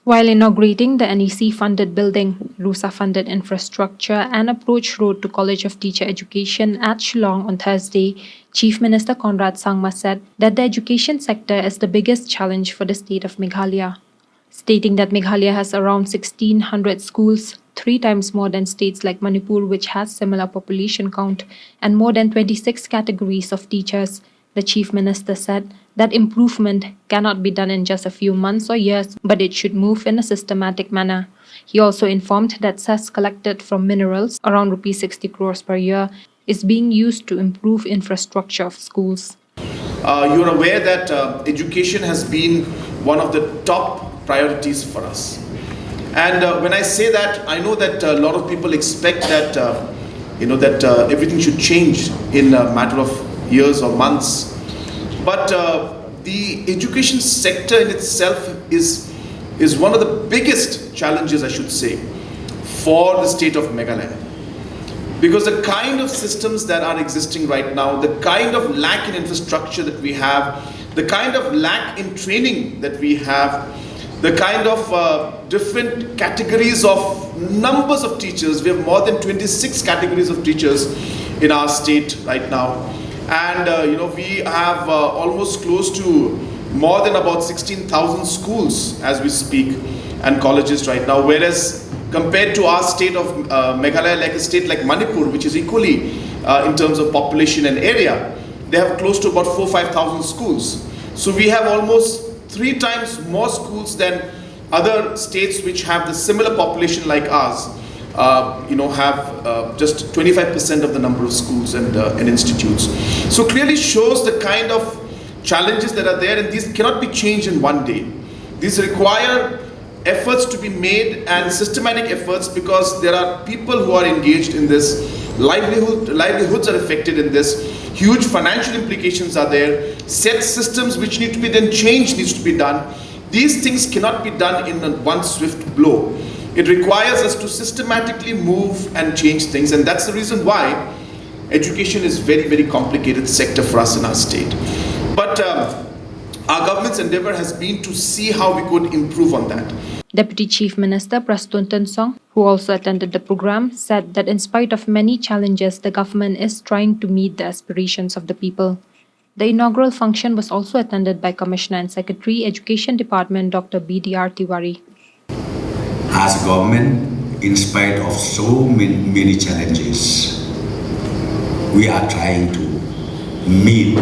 While inaugurating the NEC-funded building, RUSA-funded infrastructure and approach road to College of Teacher Education at Shillong on Thursday, Chief Minister Conrad Sangma said that the education sector is the biggest challenge for the state of Meghalaya, stating that Meghalaya has around 1,600 schools, 3 times more than states like Manipur, which has similar population count, and more than 26 categories of teachers. The Chief Minister said that improvement cannot be done in just a few months or years, but it should move in a systematic manner. He also informed that cess collected from minerals, around Rs 60 crores per year, is being used to improve infrastructure of schools. You're aware that education has been one of the top priorities for us. And when I say that, I know that a lot of people expect that, everything should change in a matter of years or months. But the education sector in itself is one of the biggest challenges, I should say, for the state of Meghalaya. Because the kind of systems that are existing right now, the kind of lack in infrastructure that we have, the kind of lack in training that we have, the kind of different categories of numbers of teachers. We have more than 26 categories of teachers in our state right now. And we have almost close to more than about 16,000 schools as we speak and colleges right now, whereas compared to our state of Meghalaya, like a state like Manipur, which is equally in terms of population and area, they have close to about 4,000-5,000 schools. So we have almost 3 times more schools than other states which have the similar population like ours. Have just 25% of the number of schools and institutes. So clearly shows the kind of challenges that are there, and these cannot be changed in one day. These require efforts to be made and systematic efforts, because there are people who are engaged in this, livelihoods are affected in this, huge financial implications are there, set systems which need to be then changed needs to be done. These things cannot be done in one swift blow. It requires us to systematically move and change things, and that's the reason why education is very, very complicated sector for us in our state. But our government's endeavor has been to see how we could improve on that. Deputy Chief Minister Prastun Tensong, who also attended the program, said that in spite of many challenges, the government is trying to meet the aspirations of the people. The inaugural function was also attended by Commissioner and Secretary, Education Department, Dr. B.D.R. Tiwari. As a government, in spite of so many challenges, we are trying to meet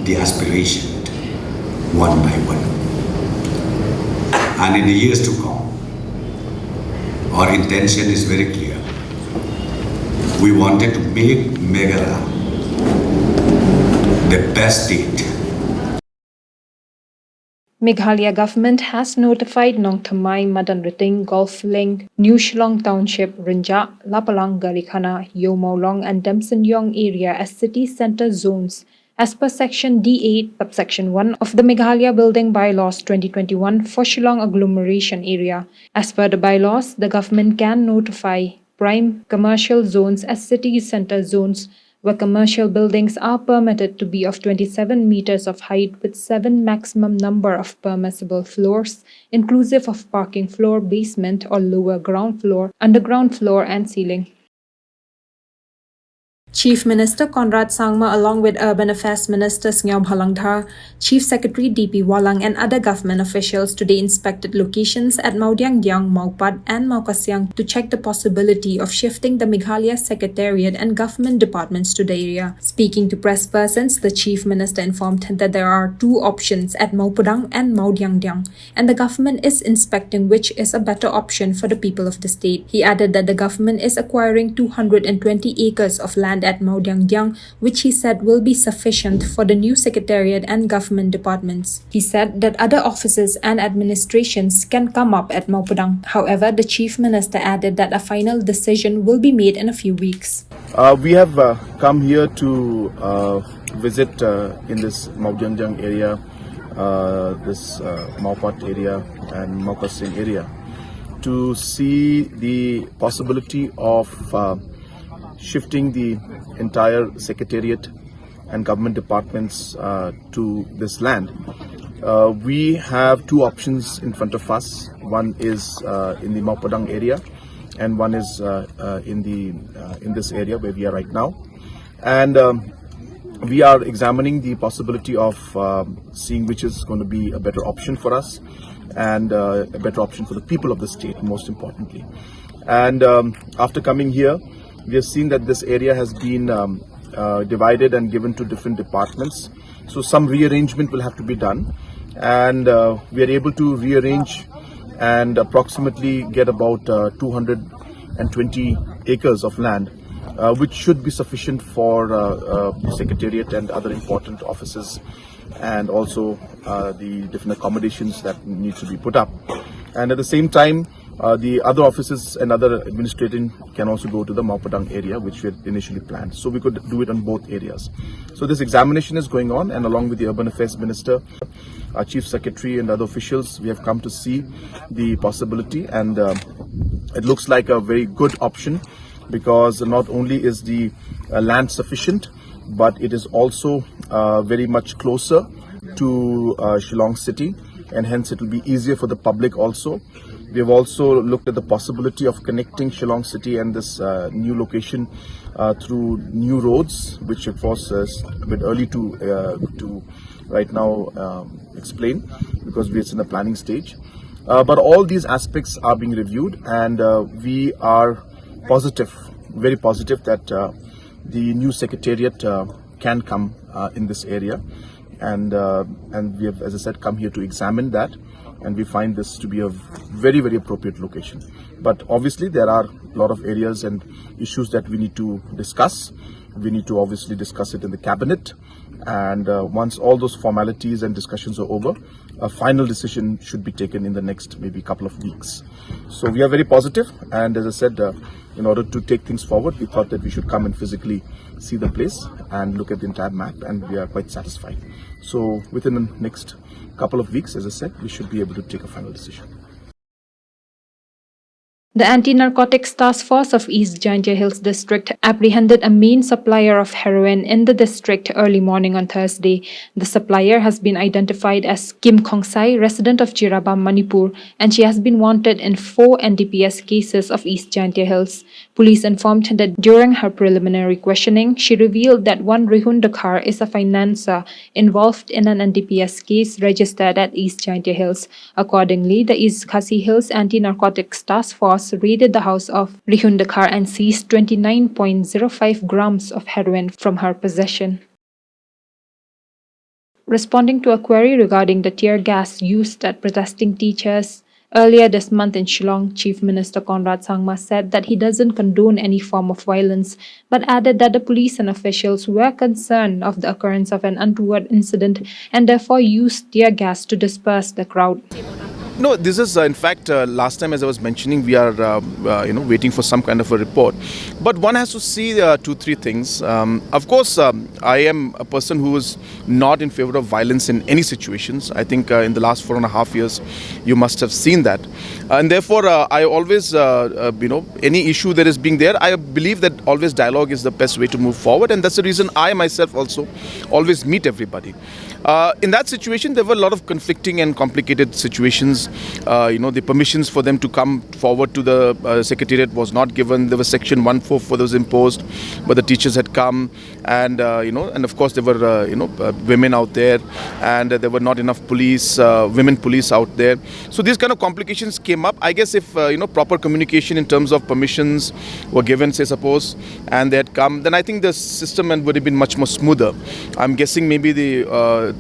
the aspiration one by one. And in the years to come, our intention is very clear. We wanted to make Meghalaya the best state. Meghalaya government has notified Nong Thamai, Madan Riting, Golf Link, New Shillong Township, Rinja, Lapalang, Garikhana, Yo Maulong and Demson Yong area as city centre zones as per Section D8, Subsection 1 of the Meghalaya Building Bylaws 2021 for Shillong agglomeration area. As per the bylaws, the government can notify prime commercial zones as city centre zones where commercial buildings are permitted to be of 27 meters of height with 7 maximum number of permissible floors, inclusive of parking floor, basement or lower ground floor, underground floor and ceiling. Chief Minister Conrad Sangma, along with Urban Affairs Minister Sngyao Bhalangthar, Chief Secretary D.P. Walang and other government officials today inspected locations at Maudiangdiang, Maupat and Maukasyang to check the possibility of shifting the Meghalaya Secretariat and government departments to the area. Speaking to press persons, the Chief Minister informed that there are 2 options at Maupadang and Maudiangdiang, and the government is inspecting which is a better option for the people of the state. He added that the government is acquiring 220 acres of land at Maudiangdiang, which he said will be sufficient for the new secretariat and government departments. He said that other offices and administrations can come up at Maupadang. However, the Chief Minister added that a final decision will be made in a few weeks. We have come here to visit in this Maudiangdiang area, this Maupat area and Maukasyang area, to see the possibility of shifting the entire secretariat and government departments to this land. We have 2 options in front of us. One is in the Maupadang area, and one is in this area where we are right now. And we are examining the possibility of seeing which is going to be a better option for us, and a better option for the people of the state, most importantly. And after coming here, we have seen that this area has been divided and given to different departments. So some rearrangement will have to be done, and we are able to rearrange and approximately get about 220 acres of land, which should be sufficient for the Secretariat and other important offices, and also the different accommodations that need to be put up. And at the same time, the other offices and other administrating can also go to the Maupadang area, which we had initially planned. So we could do it on both areas. So this examination is going on, and along with the Urban Affairs Minister, our Chief Secretary and other officials, we have come to see the possibility, and it looks like a very good option, because not only is the land sufficient, but it is also very much closer to Shillong city, and hence it will be easier for the public also. We have also looked at the possibility of connecting Shillong city and this new location through new roads, which of course is a bit early to right now explain, because it's in the planning stage. But all these aspects are being reviewed, and we are positive, very positive, that the new Secretariat can come in this area, and we have, as I said, come here to examine that, and we find this to be a very, very appropriate location. But obviously there are a lot of areas and issues that we need to discuss. We need to obviously discuss it in the cabinet, and once all those formalities and discussions are over, a final decision should be taken in the next maybe couple of weeks. So we are very positive, and as I said, in order to take things forward, we thought that we should come and physically see the place and look at the entire map, and we are quite satisfied. So within the next couple of weeks, as I said, we should be able to take a final decision. The Anti-Narcotics Task Force of East Jaintia Hills District apprehended a main supplier of heroin in the district early morning on Thursday. The supplier has been identified as Kim Khongsai, resident of Jirabam, Manipur, and she has been wanted in 4 NDPS cases of East Jaintia Hills. Police informed that during her preliminary questioning, she revealed that one Rihun Dakar is a financer involved in an NDPS case registered at East Jaintia Hills. Accordingly, the East Khasi Hills Anti-Narcotics Task Force raided the house of Rihun Dakar and seized 29.05 grams of heroin from her possession. Responding to a query regarding the tear gas used at protesting teachers, earlier this month in Shillong, Chief Minister Conrad Sangma said that he doesn't condone any form of violence, but added that the police and officials were concerned of the occurrence of an untoward incident and therefore used tear gas to disperse the crowd. No, this is in fact last time, as I was mentioning, we are waiting for some kind of a report. But one has to see 2-3 things. Of course, I am a person who is not in favor of violence in any situations. I think in the last 4.5 years, you must have seen that, and therefore I always any issue that is being there, I believe that always dialogue is the best way to move forward, and that's the reason I myself also always meet everybody. In that situation, there were a lot of conflicting and complicated situations. The permissions for them to come forward to the Secretariat was not given. There was Section 144 that was imposed, but the teachers had come, and and of course there were women out there, and there were not enough police, women police out there. So these kind of complications came up. I guess if proper communication in terms of permissions were given, say suppose, and they had come, then I think the system would have been much more smoother. I'm guessing maybe the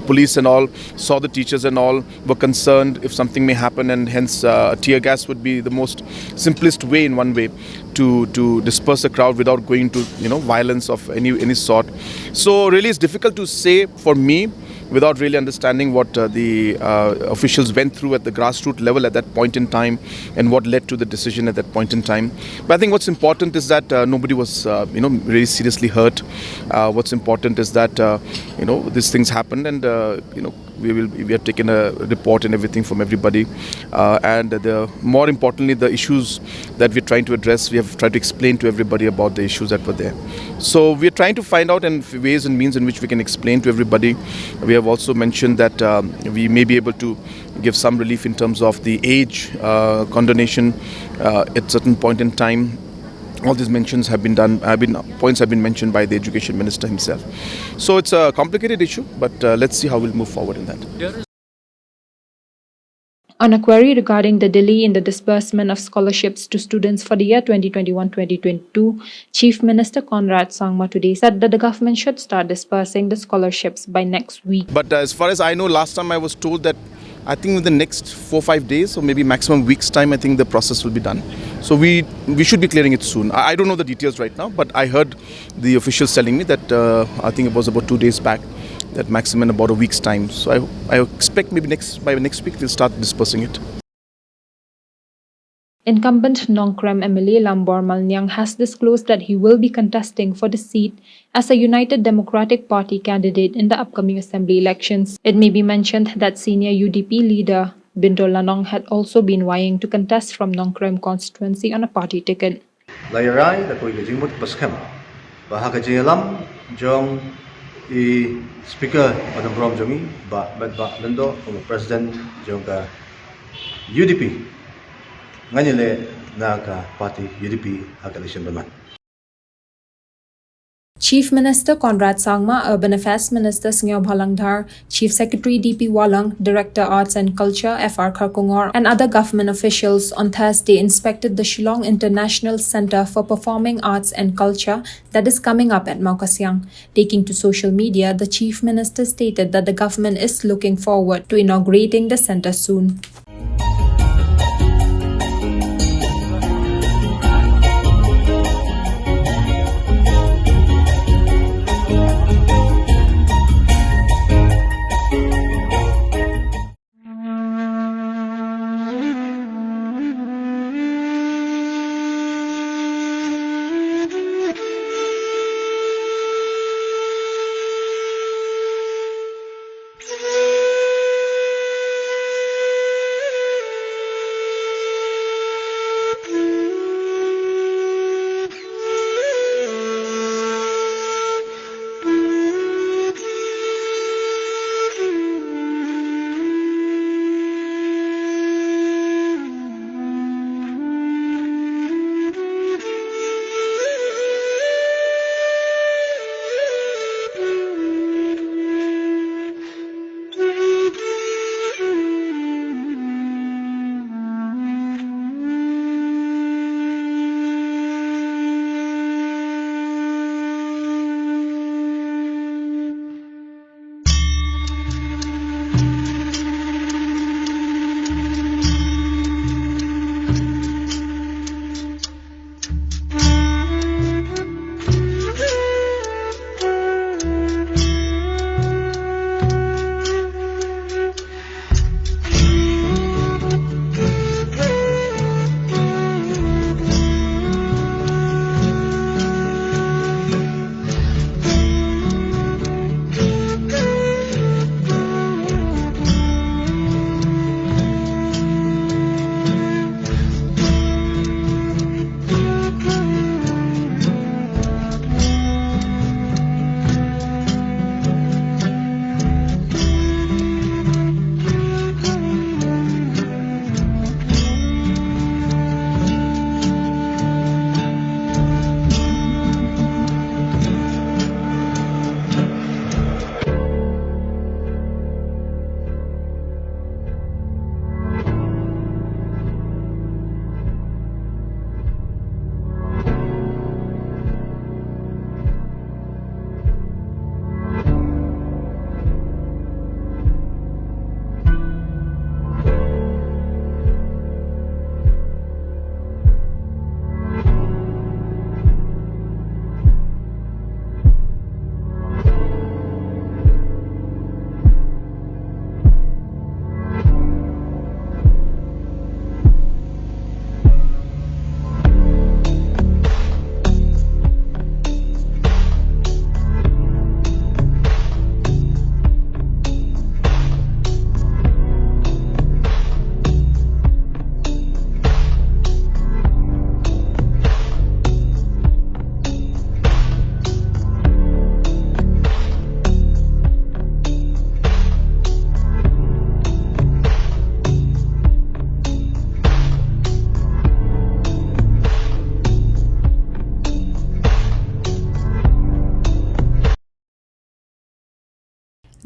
police and all saw the teachers and all, were concerned if something may happen, and hence tear gas would be the most simplest way in one way to disperse a crowd without going to violence of any sort. So really it's difficult to say for me without really understanding what the officials went through at the grassroots level at that point in time, and what led to the decision at that point in time. But I think what's important is that nobody was really seriously hurt. What's important is that these things happened, and we have taken a report and everything from everybody, and more importantly, the issues that we're trying to address. We have tried to explain to everybody about the issues that were there. So we're trying to find out ways and means in which we can explain to everybody. We have also mentioned that we may be able to give some relief in terms of the age condonation at certain point in time. All these mentions have been done, points have been mentioned by the Education Minister himself. So it's a complicated issue, but let's see how we'll move forward in that. On a query regarding the delay in the disbursement of scholarships to students for the year 2021-2022, Chief Minister Conrad Sangma today said that the government should start disbursing the scholarships by next week. But as far as I know, last time I was told that I think within the next 4-5 days or maybe maximum week's time, I think the process will be done. So we should be clearing it soon. I don't know the details right now, but I heard the officials telling me that I think it was about 2 days back, that maximum in about a week's time. So I expect maybe by next week they'll start dispersing it. Incumbent Nongkrem MLA Lambor Malnyang has disclosed that he will be contesting for the seat as a United Democratic Party candidate in the upcoming assembly elections. It may be mentioned that senior UDP leader Binto Lanong had also been vying to contest from Nongkrem constituency on a party ticket. Layarai da koi gajing mut paskam bahaga jingalam jong I speaker Madam Brom Jongi ba lendo president jong ka UDP nganyele na ka party UDP election baman. Chief Minister Conrad Sangma, Urban Affairs Minister Sngeow Bhalangdhar, Chief Secretary DP Walang, Director Arts and Culture FR Kharkongor, and other government officials on Thursday inspected the Shillong International Centre for Performing Arts and Culture that is coming up at Maukasyang. Taking to social media, the Chief Minister stated that the government is looking forward to inaugurating the centre soon.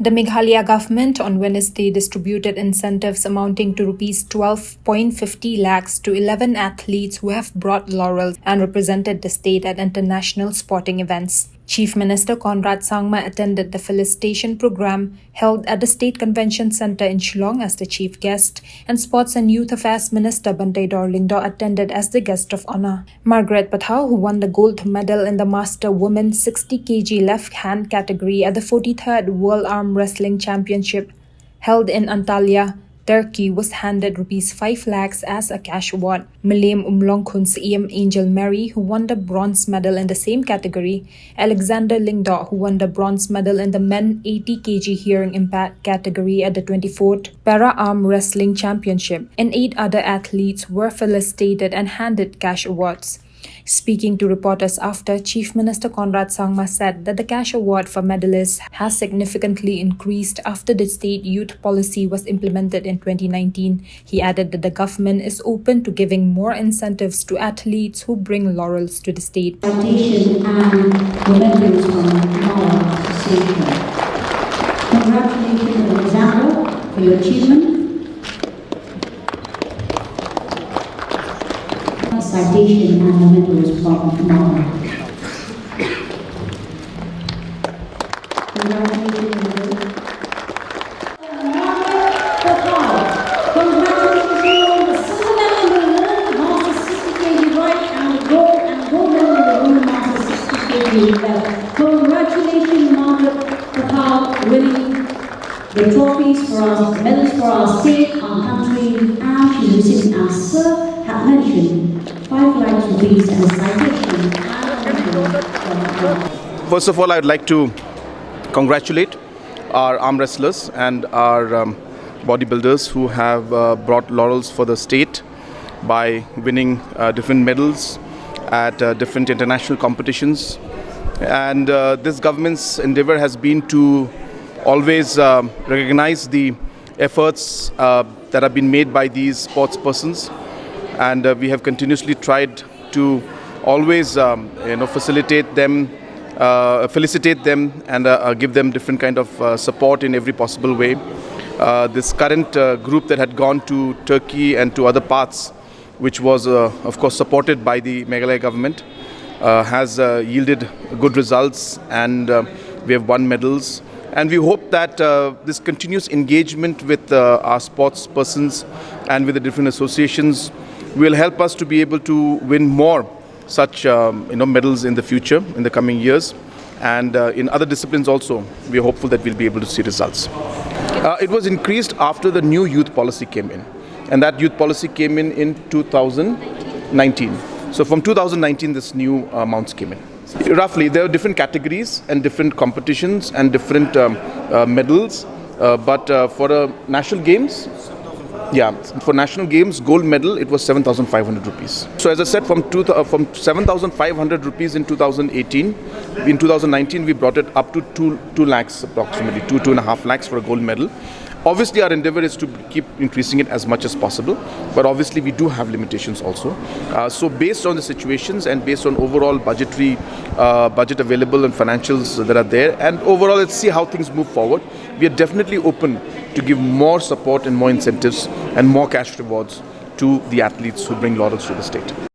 The Meghalaya government on Wednesday distributed incentives amounting to Rs 12.50 lakhs to 11 athletes who have brought laurels and represented the state at international sporting events. Chief Minister Conrad Sangma attended the felicitation program held at the State Convention Centre in Shillong as the chief guest, and Sports and Youth Affairs Minister Bantai Dorlingdo attended as the guest of honour. Margaret Pathau, who won the gold medal in the Master Women's 60 kg left hand category at the 43rd World Arm Wrestling Championship held in Antalya, Turkey, was handed Rs 5 lakhs as a cash award. Malayam Umlongkhun's Angel Mary, who won the bronze medal in the same category, Alexander Lingdo, who won the bronze medal in the men 80 kg hearing impact category at the 24th Para Arm Wrestling Championship, and 8 other athletes were felicitated and handed cash awards. Speaking to reporters after, Chief Minister Conrad Sangma said that the cash award for medalists has significantly increased after the state youth policy was implemented in 2019. He added that the government is open to giving more incentives to athletes who bring laurels to the state. Citation and mementos from Mala Association. Congratulations, Alexander, for your achievement. Citation and mementos from Mala. Congratulations, Congratulations, Margaret, for winning the trophies for us, medals for our state, our country, and she's receiving, as Sir had mentioned, 5 lakhs rupees and a citation. First of all, I'd like to congratulate our arm wrestlers and our bodybuilders who have brought laurels for the state by winning different medals at different international competitions. And this government's endeavor has been to always recognize the efforts that have been made by these sports persons, and we have continuously tried to always facilitate them, felicitate them, and give them different kind of support in every possible way. This current group that had gone to Turkey and to other parts, which was of course supported by the Meghalaya government, has yielded good results, and we have won medals. And we hope that this continuous engagement with our sports persons and with the different associations will help us to be able to win more such medals in the future, in the coming years. And in other disciplines also, we are hopeful that we'll be able to see results. It was increased after the new youth policy came in. And that youth policy came in 2019. So from 2019, this new amounts came in. Roughly, there are different categories and different competitions and different medals. But for national games, for national games, gold medal, it was 7,500 rupees. So as I said, from 7,500 rupees in 2018, in 2019, we brought it up to 2 lakhs approximately, 2.5 lakhs for a gold medal. Obviously, our endeavor is to keep increasing it as much as possible, but obviously we do have limitations also. So based on the situations and based on overall budget available and financials that are there, and overall let's see how things move forward. We are definitely open to give more support and more incentives and more cash rewards to the athletes who bring laurels to the state.